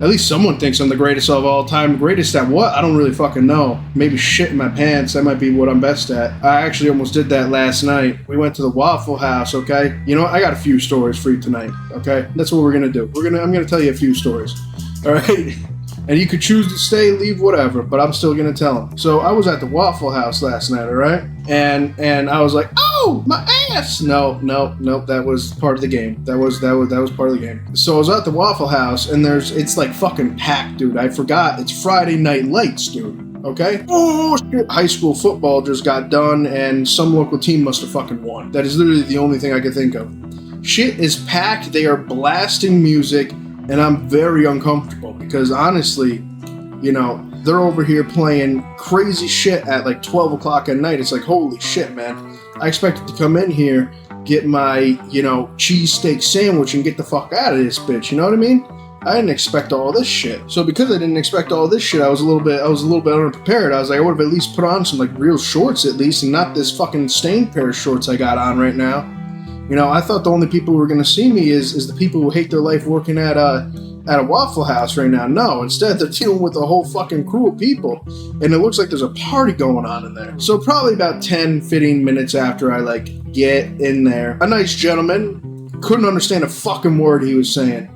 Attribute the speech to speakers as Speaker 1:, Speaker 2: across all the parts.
Speaker 1: At least someone thinks I'm the greatest of all time. Greatest at what? I don't really fucking know. Maybe shit in my pants. That might be what I'm best at. I actually almost did that last night. We went to the Waffle House, okay? You know what? I got a few stories for you tonight, okay? That's what we're gonna do. I'm gonna tell you a few stories, all right? And you could choose to stay, leave, whatever, but I'm still gonna tell them. So I was at the Waffle House last night, all right? And I was like, oh, my ass! No, that was part of the game. That was part of the game. So I was at the Waffle House, and it's like fucking packed, dude. I forgot it's Friday Night Lights, dude. Okay? Oh shit! High school football just got done, and some local team must have fucking won. That is literally the only thing I could think of. Shit is packed. They are blasting music. And I'm very uncomfortable because honestly, you know, they're over here playing crazy shit at like 12 o'clock at night. It's like, holy shit, man. I expected to come in here, get my, you know, cheesesteak sandwich and get the fuck out of this bitch. You know what I mean? I didn't expect all this shit. So because I didn't expect all this shit, I was a little bit unprepared. I was like, I would have at least put on some like real shorts at least and not this fucking stained pair of shorts I got on right now. You know, I thought the only people who were going to see me is the people who hate their life working at a Waffle House right now. No, instead they're dealing with a whole fucking crew of people. And it looks like there's a party going on in there. So probably about 10, 15 minutes after I, like, get in there, a nice gentleman couldn't understand a fucking word he was saying.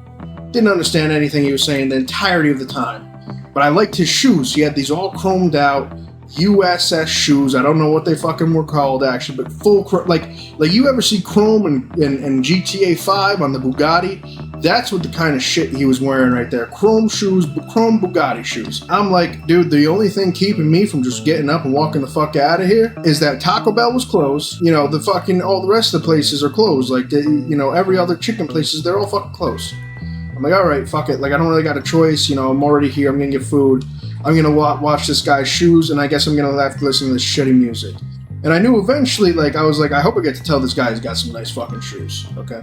Speaker 1: Didn't understand anything he was saying the entirety of the time. But I liked his shoes. He had these all chromed out USS shoes. I don't know what they fucking were called actually, but full like you ever see chrome in GTA 5 on the Bugatti? That's what the kind of shit he was wearing right there. Chrome shoes, chrome Bugatti shoes. I'm like, dude, the only thing keeping me from just getting up and walking the fuck out of here is that Taco Bell was closed. You know, all the rest of the places are closed. Like, you know, every other chicken places, they're all fucking closed. I'm like, all right, fuck it. Like, I don't really got a choice. You know, I'm already here. I'm gonna get food. I'm going to watch this guy's shoes, and I guess I'm going to have to listen to this shitty music. And I knew eventually, like, I was like, I hope I get to tell this guy he's got some nice fucking shoes, okay?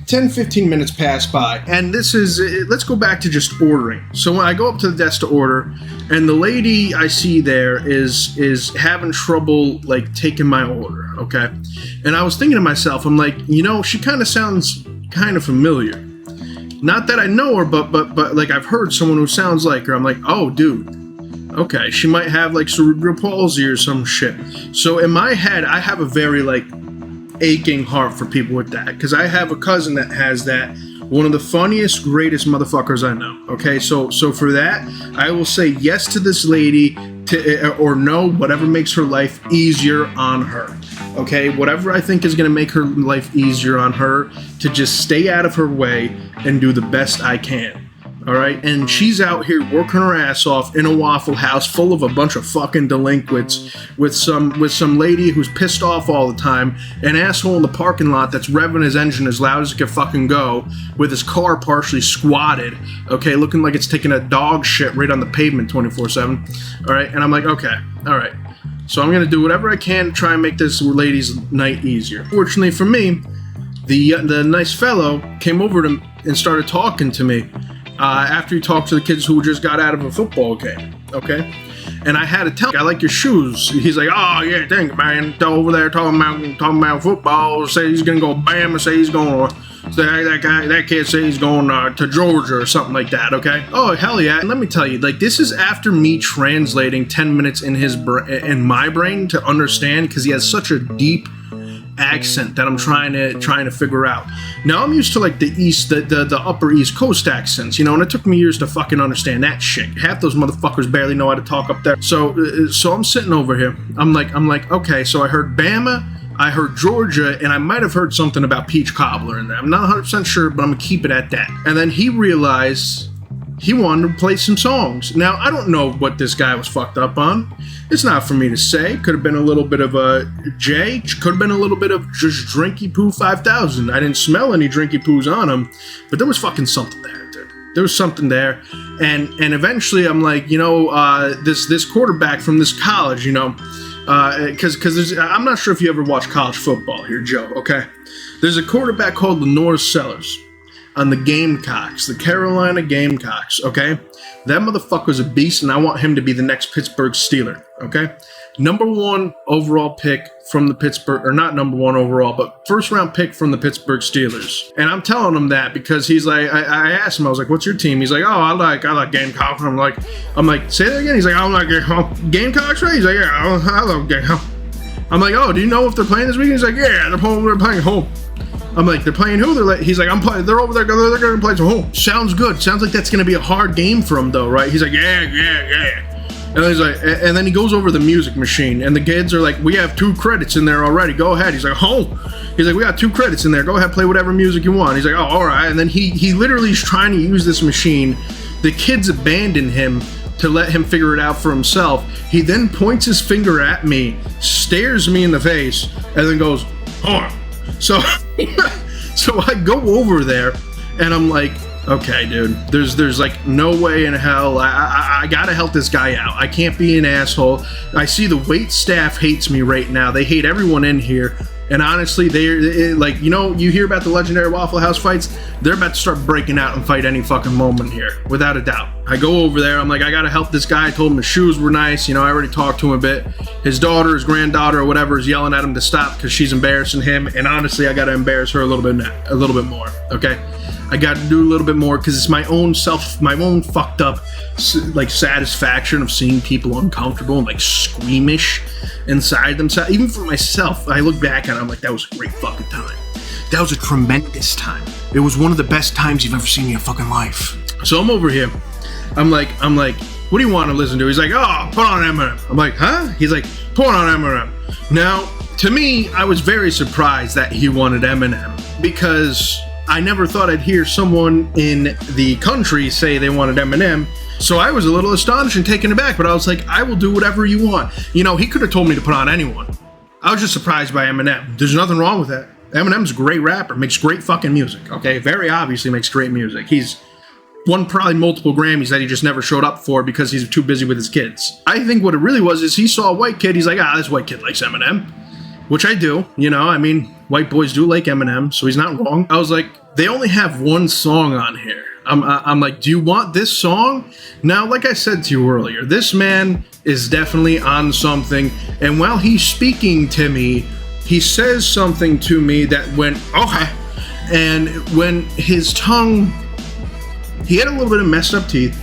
Speaker 1: 10, 15 minutes pass by, and let's go back to just ordering. So when I go up to the desk to order, and the lady I see there is having trouble, like, taking my order, okay? And I was thinking to myself, I'm like, you know, she kind of sounds kind of familiar. Not that I know her, but like, I've heard someone who sounds like her. I'm like, oh, dude. Okay, she might have like cerebral palsy or some shit. So in my head, I have a very like aching heart for people with that because I have a cousin that has that. One of the funniest, greatest motherfuckers I know. Okay, so for that, I will say yes to this lady, or no, whatever makes her life easier on her. Okay, whatever I think is going to make her life easier on her, to just stay out of her way and do the best I can. All right, and she's out here working her ass off in a Waffle House full of a bunch of fucking delinquents with some lady who's pissed off all the time, an asshole in the parking lot that's revving his engine as loud as it can fucking go, with his car partially squatted, okay, looking like it's taking a dog shit right on the pavement 24/7. All right, and I'm like, okay, all right. So I'm gonna do whatever I can to try and make this lady's night easier. Fortunately for me, the nice fellow came over to and started talking to me. After he talked to the kids who just got out of a football game, okay? And I had to tell him, I like your shoes. He's like, oh, yeah, thank you, man. Over there talking about football, say he's going to go Bama, say he's going to, that kid say he's going to Georgia or something like that, okay? Oh, hell yeah. And let me tell you, like, this is after me translating 10 minutes in my brain to understand, because he has such a deep accent that I'm trying to figure out. Now I'm used to like the upper East Coast accents, you know, and it took me years to fucking understand that shit. Half those motherfuckers barely know how to talk up there. So I'm sitting over here. I'm like, okay, so I heard Bama, I heard Georgia, and I might have heard something about peach cobbler in there. I'm not 100% sure, but I'm gonna keep it at that. And then he realized he wanted to play some songs. Now, I don't know what this guy was fucked up on. It's not for me to say. Could have been a little bit of a J. Could have been a little bit of just Drinky Poo 5000. I didn't smell any Drinky Poos on him, but there was fucking something there, dude. There was something there. And eventually I'm like, you know, this quarterback from this college, you know, because I'm not sure if you ever watch college football here, Joe, okay? There's a quarterback called Lenore Sellers. on the Gamecocks, the Carolina Gamecocks, okay? That motherfucker's a beast, and I want him to be the next Pittsburgh Steeler, okay? Number 1 overall pick from the Pittsburgh, or not number 1 overall, but first round pick from the Pittsburgh Steelers. And I'm telling him that because he's like, I asked him, I was like, what's your team? He's like, oh, I like Gamecocks. I'm like, say that again? He's like, I don't like Gamecocks, right? He's like, yeah, I love Gamecocks. I'm like, oh, do you know if they're playing this weekend? He's like, yeah, they're playing home. I'm like, they're playing who? He's like, I'm playing. They're over there. They're going to play some home. Sounds good. Sounds like that's going to be a hard game for him, though, right? He's like, yeah. And he's like, and then he goes over the music machine, and the kids are like, we have 2 credits in there already. Go ahead. He's like, He's like, we got 2 credits in there. Go ahead, play whatever music you want. He's like, oh, all right. And then he literally is trying to use this machine. The kids abandon him to let him figure it out for himself. He then points his finger at me, stares me in the face, and then goes, hold on. So I go over there, and I'm like, okay, dude, there's like no way in hell. I gotta help this guy out. I can't be an asshole. I see the wait staff hates me right now. They hate everyone in here. And honestly, they're like, you hear about the legendary Waffle House fights. They're about to start breaking out and fight any fucking moment here, without a doubt. I go over there. I'm like, I gotta help this guy. I told him his shoes were nice. I already talked to him a bit. His daughter, his granddaughter, or whatever, is yelling at him to stop because she's embarrassing him. And honestly, I gotta embarrass her a little bit more. Okay. I got to do a little bit more because it's my own fucked up satisfaction of seeing people uncomfortable and like squeamish inside themselves. Even for myself, I look back and I'm like, that was a great fucking time. That was a tremendous time. It was one of the best times you've ever seen in your fucking life. So I'm over here. I'm like, what do you want to listen to? He's like, oh, put on Eminem. I'm like, huh? He's like, put on Eminem. Now, to me, I was very surprised that he wanted Eminem because I never thought I'd hear someone in the country say they wanted Eminem. So I was a little astonished and taken aback, but I was like, I will do whatever you want. He could have told me to put on anyone. I was just surprised by Eminem. There's nothing wrong with that. Eminem's a great rapper, makes great fucking music, okay? Very obviously makes great music. He's won probably multiple Grammys that he just never showed up for because he's too busy with his kids. I think what it really was is he saw a white kid, he's like, this white kid likes Eminem. Which I do, white boys do like Eminem, so he's not wrong. I was like, they only have one song on here. I'm like, do you want this song? Now, like I said to you earlier, this man is definitely on something. And while he's speaking to me, he says something to me that went, okay. And when his tongue, he had a little bit of messed up teeth.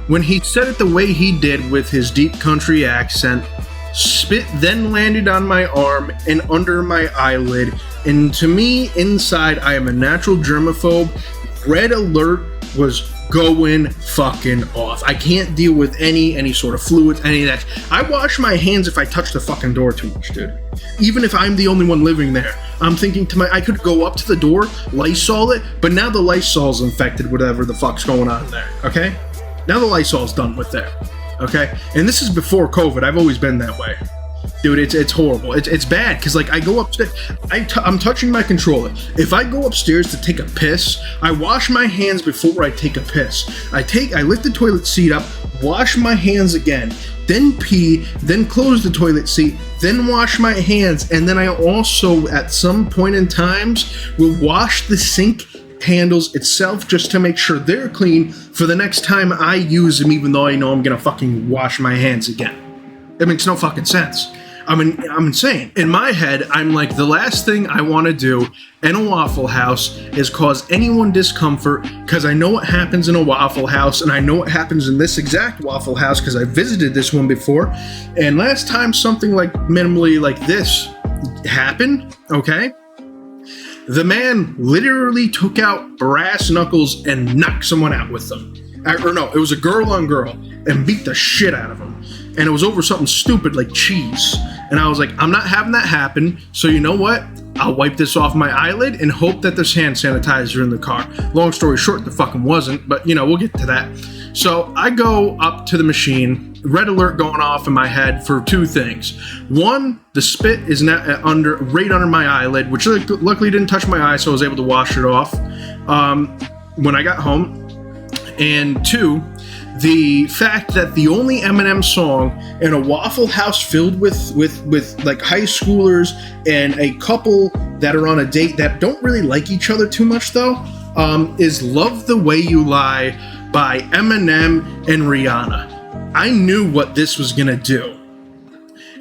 Speaker 1: When he said it the way he did with his deep country accent, spit then landed on my arm and under my eyelid. And to me, inside, I am a natural germaphobe. Red alert was going fucking off. I can't deal with any sort of fluids, any of that. I wash my hands if I touch the fucking door too much, dude. Even if I'm the only one living there. I'm thinking I could go up to the door, Lysol it, but now the Lysol's infected, whatever the fuck's going on there, okay? Now the Lysol's done with there. Okay, and this is before COVID. I've always been that way, dude. It's horrible. It's bad because I go upstairs. I'm touching my controller. If I go upstairs to take a piss, I wash my hands before I take a piss. I lift the toilet seat up, wash my hands again, then pee, then close the toilet seat, then wash my hands, and then I also at some point in times will wash the sink handles itself just to make sure they're clean for the next time I use them, even though I know I'm gonna fucking wash my hands again. It makes no fucking sense. I'm insane. In my head, I'm like, the last thing I want to do in a Waffle House is cause anyone discomfort because I know what happens in a Waffle House and I know what happens in this exact Waffle House because I visited this one before. And last time something like minimally like this happened, okay? The man literally took out brass knuckles and knocked someone out with them. Or no, it was a girl on girl and beat the shit out of him. And it was over something stupid like cheese. And I was like, I'm not having that happen. So you know what? I'll wipe this off my eyelid and hope that there's hand sanitizer in the car. Long story short, there fucking wasn't, but we'll get to that. So I go up to the machine, red alert going off in my head for 2 things. One, the spit is right under my eyelid, which luckily didn't touch my eye, so I was able to wash it off when I got home. And 2, the fact that the only Eminem song in a Waffle House filled with like high schoolers and a couple that are on a date that don't really like each other too much though, is Love the Way You Lie by Eminem and Rihanna. I knew what this was going to do.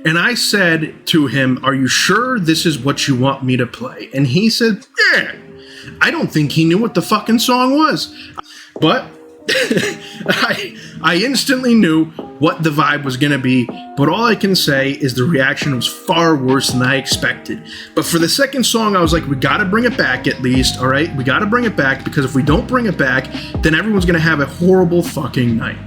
Speaker 1: And I said to him, are you sure this is what you want me to play? And he said, yeah. I don't think he knew what the fucking song was. But I instantly knew what the vibe was going to be. But all I can say is the reaction was far worse than I expected. But for the second song, I was like, we got to bring it back at least, all right? We got to bring it back, because if we don't bring it back, then everyone's going to have a horrible fucking night.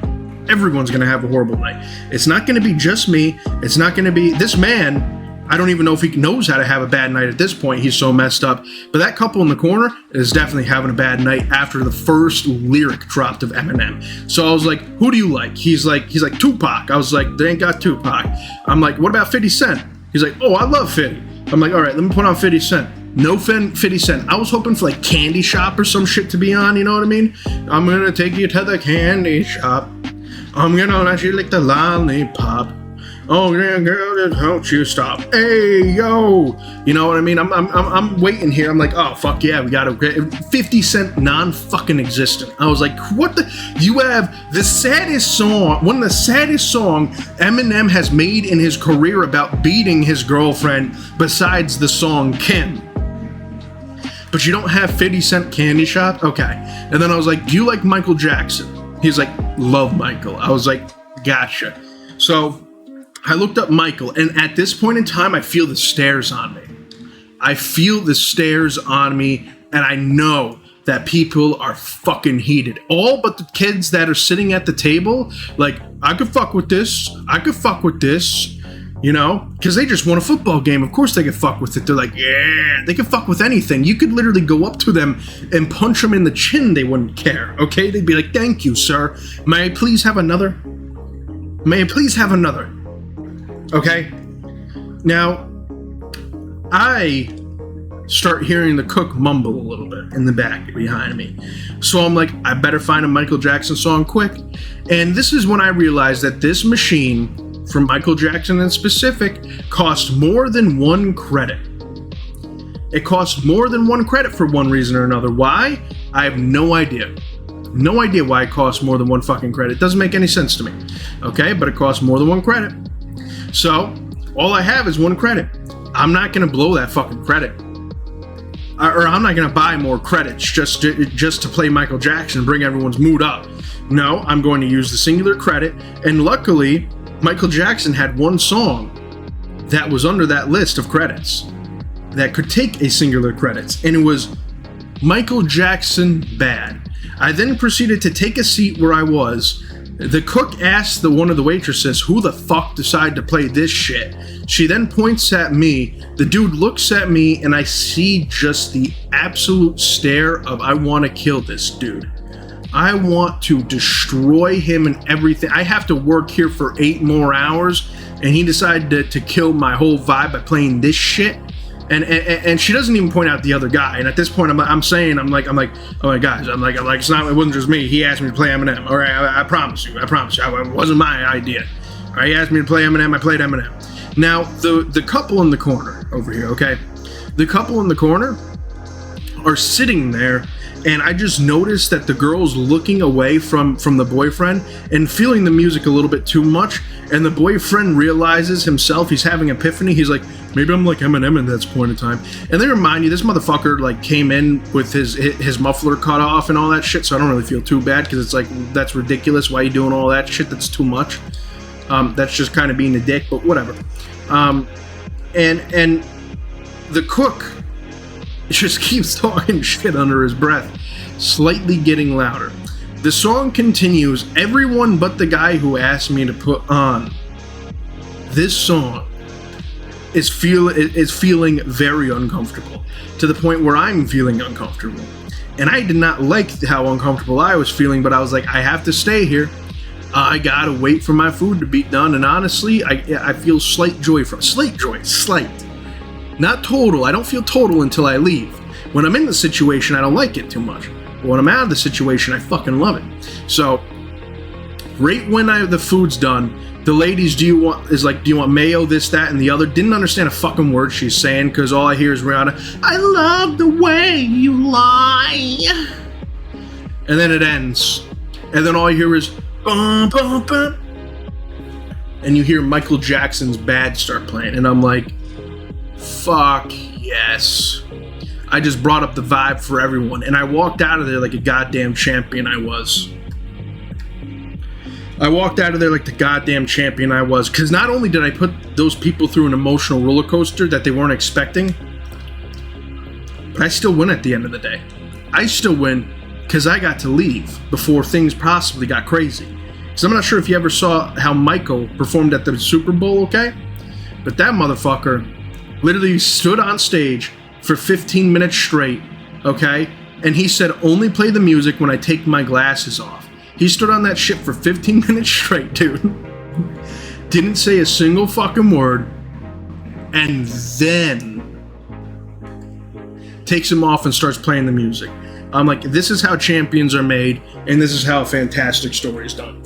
Speaker 1: Everyone's going to have a horrible night. It's not going to be just me. It's not going to be this man. I don't even know if he knows how to have a bad night at this point. He's so messed up. But that couple in the corner is definitely having a bad night after the first lyric dropped of Eminem. So I was like, who do you like? He's like Tupac. I was like, they ain't got Tupac. I'm like, what about 50 Cent? He's like, oh, I love 50. I'm like, all right, let me put on 50 Cent. No 50 Cent. I was hoping for like Candy Shop or some shit to be on, you know what I mean? I'm gonna take you to the candy shop. I'm gonna let you lick the lollipop. Oh yeah, girl, just don't you stop. Hey, yo. You know what I mean? I'm waiting here. I'm like, oh, fuck yeah, we got a 50 Cent non-fucking existent. I was like, what the? You have the saddest song, one of the saddest songs Eminem has made in his career about beating his girlfriend besides the song Kim. But you don't have 50 Cent Candy Shop? Okay. And then I was like, do you like Michael Jackson? He's like, love Michael. I was like, gotcha. So I looked up Michael, and at this point in time, I feel the stares on me. I feel the stares on me, and I know that people are fucking heated. All but the kids that are sitting at the table, like, I could fuck with this. I could fuck with this. You know? Because they just won a football game. Of course they could fuck with it. They're like, yeah. They could fuck with anything. You could literally go up to them and punch them in the chin. They wouldn't care. Okay? They'd be like, thank you, sir. May I please have another? May I please have another? Okay? Now, I start hearing the cook mumble a little bit in the back behind me. So I'm like, I better find a Michael Jackson song quick. And this is when I realized that this machine, from Michael Jackson in specific, cost more than 1 credit. It cost more than 1 credit for one reason or another. Why? I have no idea. No idea why it costs more than 1 fucking credit. It doesn't make any sense to me. Okay? But it costs more than 1 credit. So, all I have is 1 credit. I'm not going to blow that fucking credit. Or I'm not going to buy more credits just to play Michael Jackson and bring everyone's mood up. No, I'm going to use the singular credit. And luckily, Michael Jackson had 1 song that was under that list of credits that could take a singular credits. And it was Michael Jackson Bad. I then proceeded to take a seat where I was. The cook asked one of the waitresses, who the fuck decided to play this shit? She then points at me. The dude looks at me, and I see just the absolute stare of, I want to kill this dude. I want to destroy him and everything. I have to work here for 8 more hours, and he decided to kill my whole vibe by playing this shit. And she doesn't even point out the other guy. And at this point, I'm like, oh my guys, it's not, it wasn't just me. He asked me to play Eminem. All right, I promise you, it wasn't my idea. All right, he asked me to play Eminem. I played Eminem. Now, the couple in the corner over here, okay, the couple in the corner are sitting there, and I just noticed that the girl's looking away from the boyfriend and feeling the music a little bit too much. And the boyfriend realizes himself, he's having an epiphany. He's like, maybe I'm like Eminem at this point in time. And they remind you, this motherfucker like came in with his muffler cut off and all that shit. So I don't really feel too bad, because it's like, that's ridiculous. Why are you doing all that shit? That's too much. That's just kind of being a dick, but whatever. And the cook just keeps talking shit under his breath, slightly getting louder. The song continues. Everyone but the guy who asked me to put on this song is feeling very uncomfortable, to the point where I'm feeling uncomfortable. And I did not like how uncomfortable I was feeling, but I was like, I have to stay here. I gotta wait for my food to be done. And honestly, I feel slight joy. Not total. I don't feel total until I leave. When I'm in the situation, I don't like it too much. But when I'm out of the situation, I fucking love it. So, right when the food's done, The ladies, do you want mayo, this, that, and the other? Didn't understand a fucking word she's saying because all I hear is Rihanna, I love the way you lie. And then it ends. And then all I hear is, bum, bum, bum. And you hear Michael Jackson's Bad start playing. And I'm like, fuck yes. I just brought up the vibe for everyone. And I walked out of there like a goddamn champion I was. Because not only did I put those people through an emotional roller coaster that they weren't expecting, but I still win at the end of the day. I still win because I got to leave before things possibly got crazy. Because I'm not sure if you ever saw how Michael performed at the Super Bowl, okay? But that motherfucker literally stood on stage for 15 minutes straight, okay? And he said, only play the music when I take my glasses off. He stood on that shit for 15 minutes straight, dude. Didn't say a single fucking word. And then takes him off and starts playing the music. I'm like, this is how champions are made, and this is how a fantastic story is done.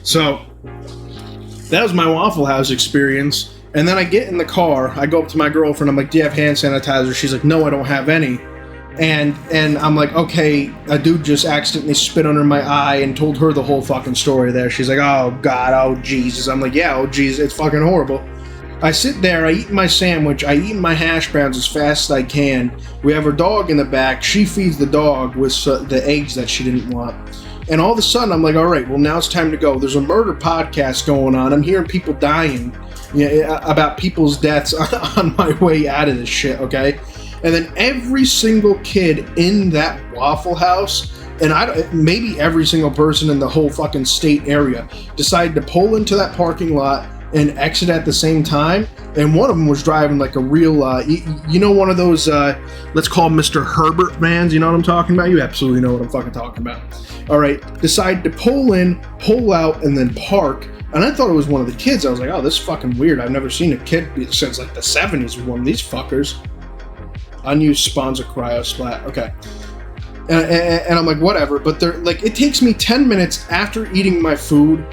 Speaker 1: So, that was my Waffle House experience. And then I get in the car, I go up to my girlfriend, I'm like, do you have hand sanitizer? She's like, no, I don't have any. And I'm like, okay, a dude just accidentally spit under my eye, and told her the whole fucking story there. She's like, oh God, oh Jesus. I'm like, yeah, oh Jesus, it's fucking horrible. I sit there, I eat my sandwich, I eat my hash browns as fast as I can. We have her dog in the back. She feeds the dog with the eggs that she didn't want. And all of a sudden, I'm like, all right, well, now it's time to go. There's a murder podcast going on. I'm hearing people dying, about people's deaths on my way out of this shit, okay? And then every single kid in that Waffle House, and maybe every single person in the whole fucking state area, decided to pull into that parking lot and exit at the same time. And one of them was driving like a real, one of those, let's call Mr. Herbert vans. You know what I'm talking about? You absolutely know what I'm fucking talking about. All right, decided to pull in, pull out, and then park. And I thought it was one of the kids. I was like, oh, this is fucking weird. I've never seen a kid since like the 70s with one of these fuckers. Unused spawns cryo splat. Okay. And I'm like, whatever. But they're like, it takes me 10 minutes after eating my food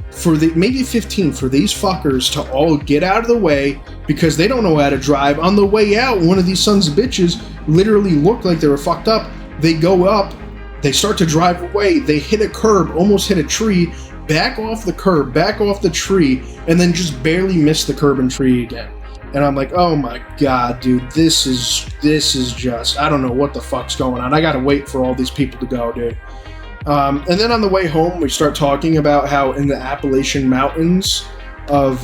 Speaker 1: maybe 15 for these fuckers to all get out of the way because they don't know how to drive. On the way out, one of these sons of bitches literally looked like they were fucked up. They go up, they start to drive away, they hit a curb, almost hit a tree, back off the curb, back off the tree, and then just barely miss the curb and tree again. And I'm like, oh my God, dude, this is just, I don't know what the fuck's going on. I gotta wait for all these people to go, dude. And then on the way home, we start talking about how in the Appalachian Mountains of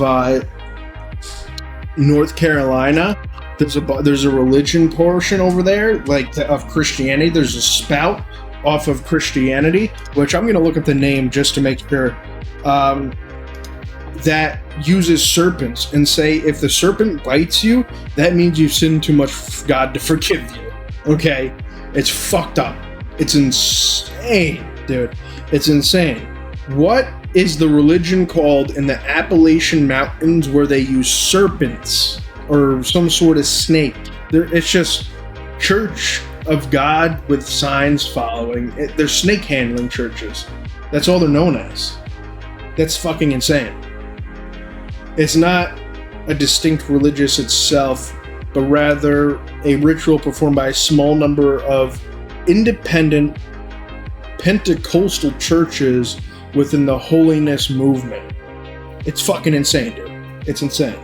Speaker 1: North Carolina, there's a religion portion over there, like of Christianity. There's a spout off of Christianity, which I'm gonna look up the name just to make sure. That uses serpents and say if the serpent bites you, that means you've sinned too much for God to forgive you. Okay? It's fucked up. It's insane, dude. It's insane. What is the religion called in the Appalachian Mountains where they use serpents or some sort of snake? It's just Church of God with signs following. They're snake handling churches. That's all they're known as. That's fucking insane. It's not a distinct religious itself, but rather a ritual performed by a small number of independent Pentecostal churches within the holiness movement. It's fucking insane, dude. It's insane.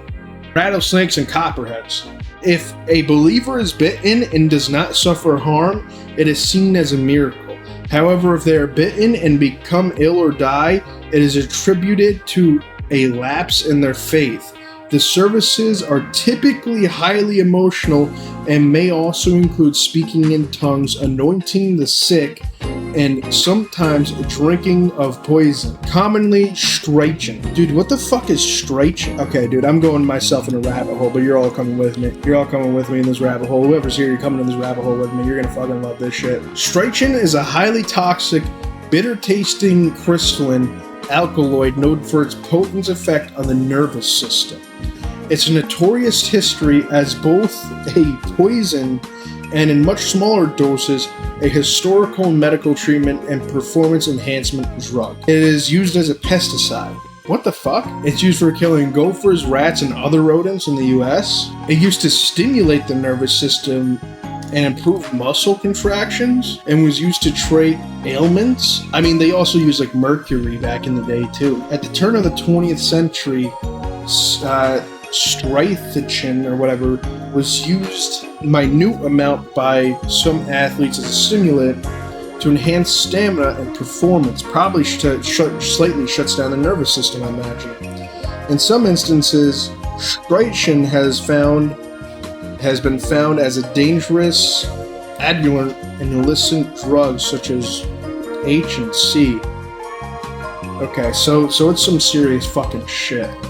Speaker 1: Rattlesnakes and copperheads. If a believer is bitten and does not suffer harm, it is seen as a miracle. However, if they are bitten and become ill or die, it is attributed to a lapse in their faith. The services are typically highly emotional and may also include speaking in tongues, anointing the sick, and sometimes drinking of poison. Commonly, stretching. Dude, what the fuck is stretching? Okay, dude, I'm going myself in a rabbit hole, but you're all coming with me. You're all coming with me in this rabbit hole. Whoever's here, you're coming in this rabbit hole with me. You're gonna fucking love this shit. Stretching is a highly toxic, bitter-tasting crystalline alkaloid known for its potent effect on the nervous system. Its notorious history as both a poison and in much smaller doses, a historical medical treatment and performance enhancement drug. It is used as a pesticide. What the fuck? It's used for killing gophers, rats, and other rodents in the US. It used to stimulate the nervous system and improve muscle contractions, and was used to treat ailments. I mean, they also used like mercury back in the day too. At the turn of the 20th century, strychnine or whatever was used in minute amount by some athletes as a stimulant to enhance stamina and performance. Probably slightly shuts down the nervous system, I imagine. In some instances, strychnine has been found as a dangerous adjuvant in illicit drugs such as H and C. Okay, so it's some serious fucking shit.